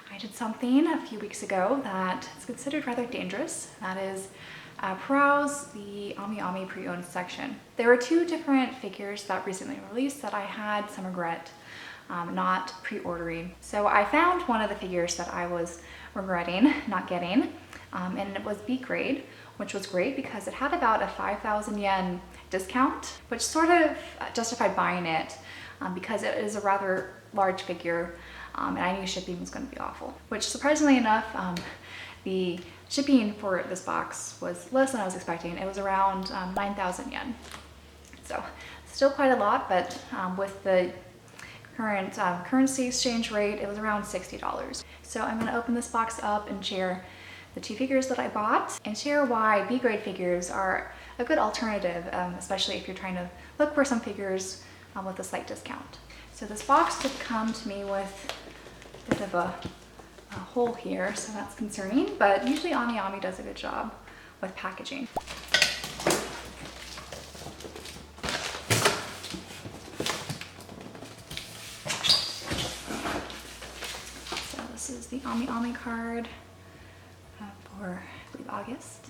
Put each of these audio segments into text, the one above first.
and I did something a few weeks ago that is considered rather dangerous. That is browse the AmiAmi pre-owned section. There were two different figures that recently released that I had some regret not pre-ordering. So I found one of the figures that I was regretting not getting, and it was B grade, which was great because it had about a 5,000 yen discount, which sort of justified buying it because it is a rather large figure, and I knew shipping was going to be awful. Which, surprisingly enough, the shipping for this box was less than I was expecting. It was around 9,000 yen. So still quite a lot, but with the current currency exchange rate, it was around $60. So I'm going to open this box up and share the two figures that I bought and share why B grade figures are a good alternative, especially if you're trying to look for some figures with a slight discount. So this box did come to me with a bit of a hole here, so that's concerning, but usually AmiAmi does a good job with packaging. So this is the AmiAmi card for, I believe, August.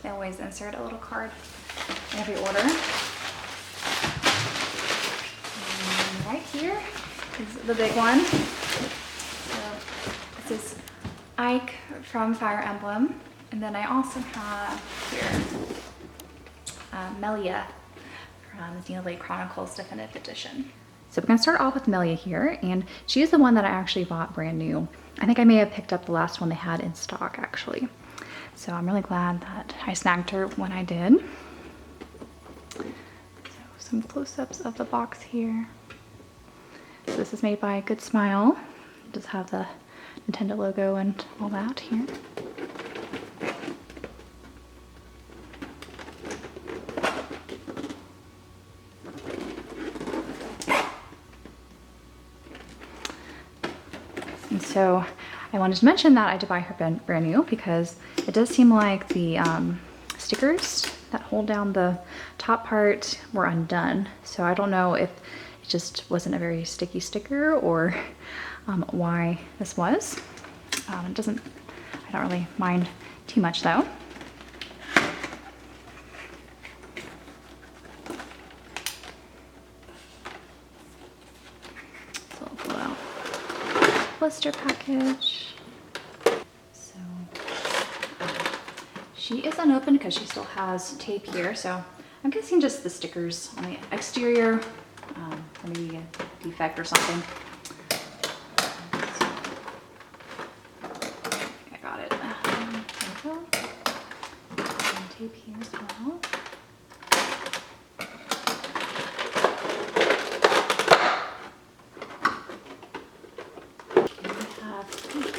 They always insert a little card in every order. And right here is the big one. So this is Ike from Fire Emblem. And then I also have here Melia from Xenoblade Chronicles Definitive Edition. So we're gonna start off with Melia here, and she is the one that I actually bought brand new. I think I may have picked up the last one they had in stock actually. So I'm really glad that I snagged her when I did. So some close-ups of the box here. So this is made by Good Smile. It does have the Nintendo logo and all that here. And so I wanted to mention that I did buy her brand new because it does seem like the stickers that hold down the top part were undone. So I don't know if it just wasn't a very sticky sticker or why this was. I don't really mind too much though. So I'll pull out blister package. So she is unopened because she still has tape here, so I'm guessing just the stickers on the exterior, or maybe a defect or something. I got it. There we go. And tape here as well.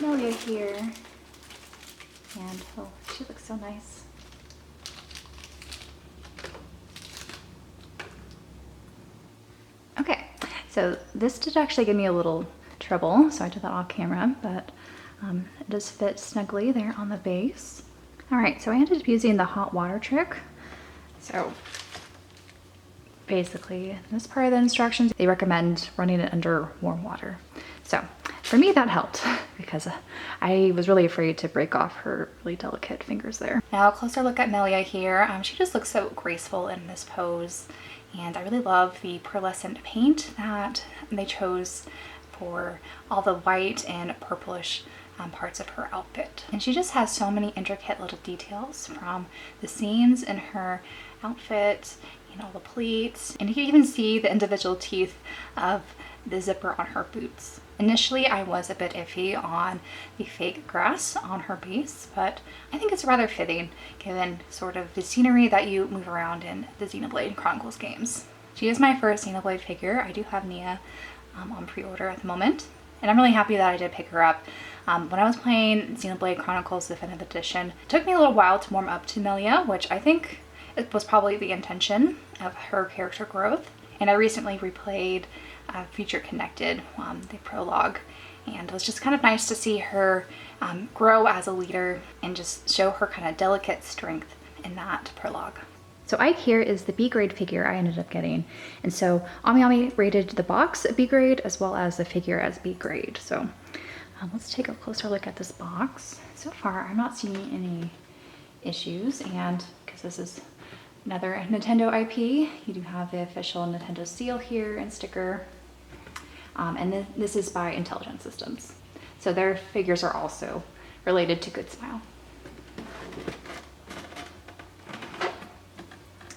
Melia here, and oh, she looks so nice. Okay, so this did actually give me a little trouble, so I did that off camera, but it does fit snugly there on the base. All right, so I ended up using the hot water trick. So basically, in this part of the instructions, they recommend running it under warm water. So for me, that helped because I was really afraid to break off her really delicate fingers there. Now a closer look at Melia here. She just looks so graceful in this pose, and I really love the pearlescent paint that they chose for all the white and purplish parts of her outfit. And she just has so many intricate little details from the seams in her outfit, you know, the pleats, and you can even see the individual teeth of the zipper on her boots. Initially, I was a bit iffy on the fake grass on her base, but I think it's rather fitting given sort of the scenery that you move around in the Xenoblade Chronicles games. She is my first Xenoblade figure. I do have Nia on pre-order at the moment, and I'm really happy that I did pick her up. When I was playing Xenoblade Chronicles Definitive Edition, it took me a little while to warm up to Melia, which I think it was probably the intention of her character growth. And I recently replayed Future Connected, the prologue, and it was just kind of nice to see her grow as a leader and just show her kind of delicate strength in that prologue. So Ike here is the B grade figure I ended up getting. And so AmiAmi rated the box B grade as well as the figure as B grade. So let's take a closer look at this box. So far, I'm not seeing any issues, and because this is another Nintendo IP, you do have the official Nintendo seal here and sticker. And this is by Intelligent Systems. So their figures are also related to Good Smile.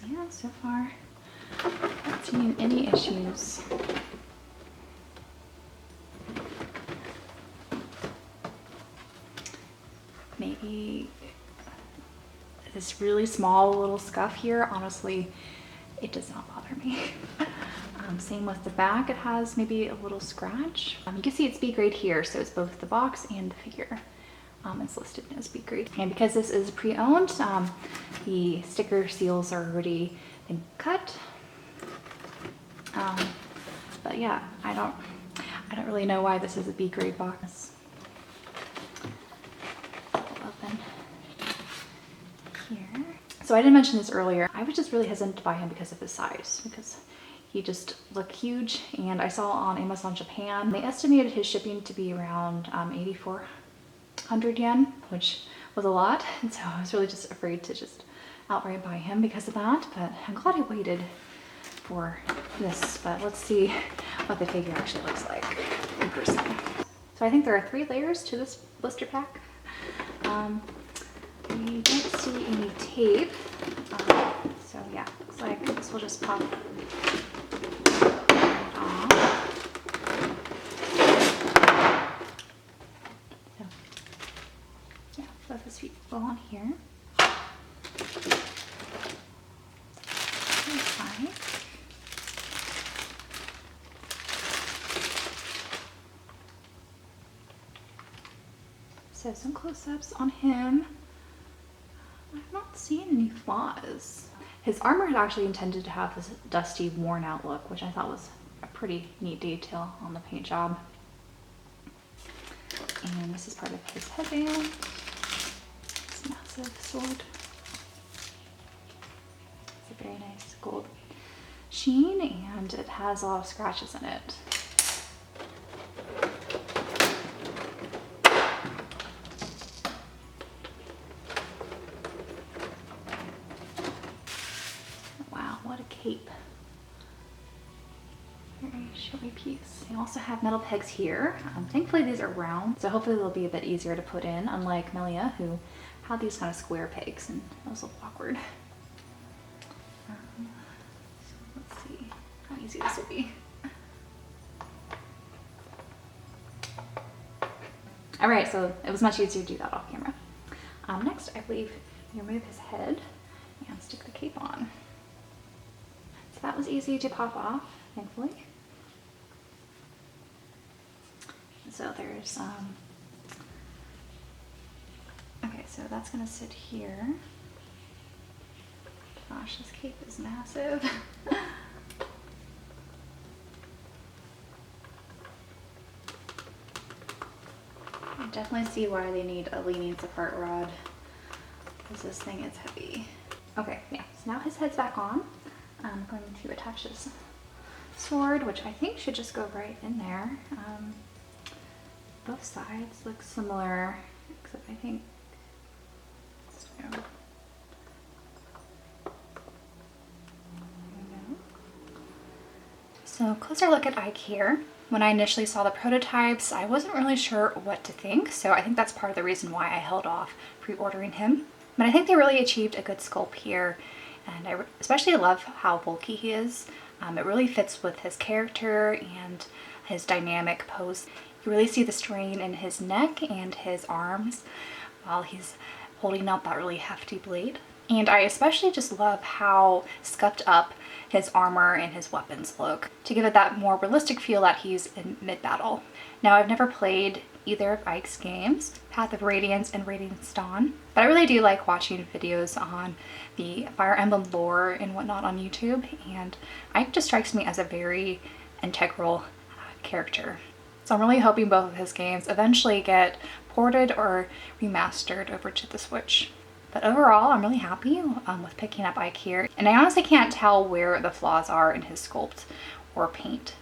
Yeah, so far, not seeing any issues. Maybe this really small little scuff here, honestly, it does not bother me. Same with the back, it has maybe a little scratch. You can see it's B grade here, so it's both the box and the figure. It's listed as B grade. And because this is pre-owned, the sticker seals are already been cut. But yeah, I don't really know why this is a B grade box. Open here. So I didn't mention this earlier. I was just really hesitant to buy him because of his size, because he just looked huge. And I saw on Amazon Japan, they estimated his shipping to be around 8,400 yen, which was a lot. And so I was really just afraid to just outright buy him because of that. But I'm glad I waited for this. But let's see what the figure actually looks like in person. So I think there are 3 layers to this blister pack. We don't see any tape. So yeah, looks like this will just pop off. So yeah, both his feet go on here. So some close-ups on him. I've not seen any flaws. His armor is actually intended to have this dusty, worn out look, which I thought was a pretty neat detail on the paint job. And this is part of his headband. This massive sword. It's a very nice gold sheen, and it has a lot of scratches in it. Cape. Very showy piece. They also have metal pegs here. Thankfully these are round, so hopefully they'll be a bit easier to put in, unlike Melia, who had these kind of square pegs, and that was a little awkward. So let's see how easy this will be. All right, so it was much easier to do that off camera. Next, I believe you remove his head and stick the cape on. That was easy to pop off, thankfully. So there's, okay, so that's gonna sit here. Gosh, this cape is massive. I definitely see why they need a leaning support rod, because this thing is heavy. Okay, yeah, so now his head's back on. I'm going to attach this sword, which I think should just go right in there. Both sides look similar, except I think, so closer look at Ike here. When I initially saw the prototypes, I wasn't really sure what to think, so I think that's part of the reason why I held off pre-ordering him. But I think they really achieved a good sculpt here. And I especially love how bulky he is. It really fits with his character and his dynamic pose. You really see the strain in his neck and his arms while he's holding up that really hefty blade. And I especially just love how scuffed up his armor and his weapons look to give it that more realistic feel that he's in mid-battle. Now, I've never played either of Ike's games, Path of Radiance and Radiance Dawn, but I really do like watching videos on the Fire Emblem lore and whatnot on YouTube, and Ike just strikes me as a very integral character. So I'm really hoping both of his games eventually get ported or remastered over to the Switch. But overall, I'm really happy with picking up Ike here. And I honestly can't tell where the flaws are in his sculpt or paint.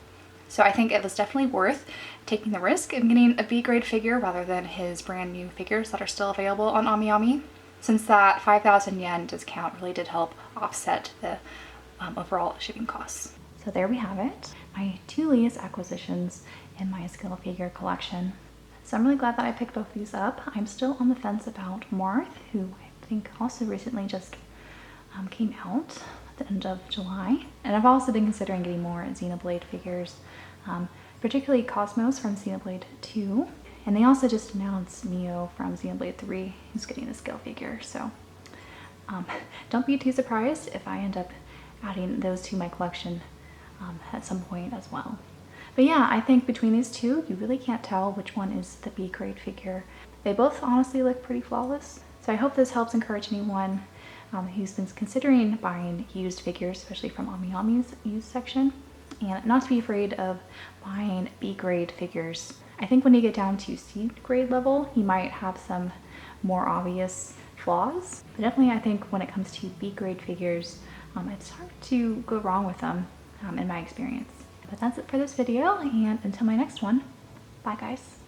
So I think it was definitely worth taking the risk of getting a B grade figure rather than his brand new figures that are still available on AmiAmi, since that 5,000 yen discount really did help offset the overall shipping costs. So there we have it, my two latest acquisitions in my skill figure collection. So I'm really glad that I picked both these up. I'm still on the fence about Marth, who I think also recently just came out at the end of July. And I've also been considering getting more Xenoblade figures, particularly Cosmos from Xenoblade 2. And they also just announced Neo from Xenoblade 3, who's getting a scale figure. So don't be too surprised if I end up adding those to my collection at some point as well. But yeah, I think between these two, you really can't tell which one is the B grade figure. They both honestly look pretty flawless. So I hope this helps encourage anyone who's been considering buying used figures, especially from AmiAmi's used section, and not to be afraid of buying B grade figures. I think when you get down to C grade level, you might have some more obvious flaws. But definitely I think when it comes to B grade figures, it's hard to go wrong with them in my experience. But that's it for this video, and until my next one, bye guys.